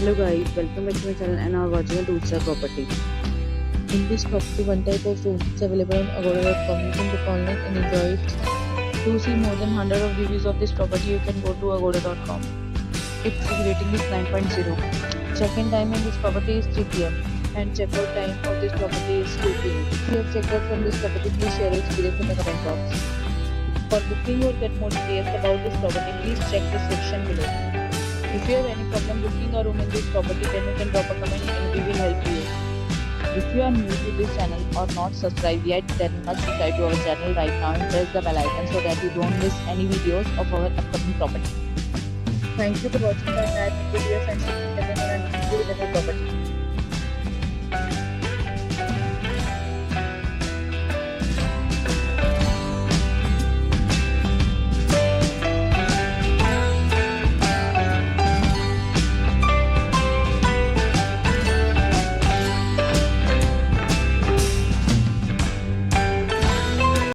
Hello guys, welcome back to my channel and are watching a 2-star property. In this property, one type of room is available on agoda.com. You can book online and enjoy it. To see more than 100 of reviews of this property, you can go to agoda.com. Its rating is 9.0. Check-in time in this property is 3 p.m. and check-out time of this property is 2 p.m. If you have checked out from this property, please share your experience in the comment box. For booking or get more details about this property, please check the description below. If you have any problem booking a room in this property, then you can drop a comment and we will help you. If you are new to this channel or not subscribed yet, then must subscribe to our channel right now and press the bell icon so that you don't miss any videos of our upcoming property. Thank you for watching the entire video. Vanshika and see you with another property.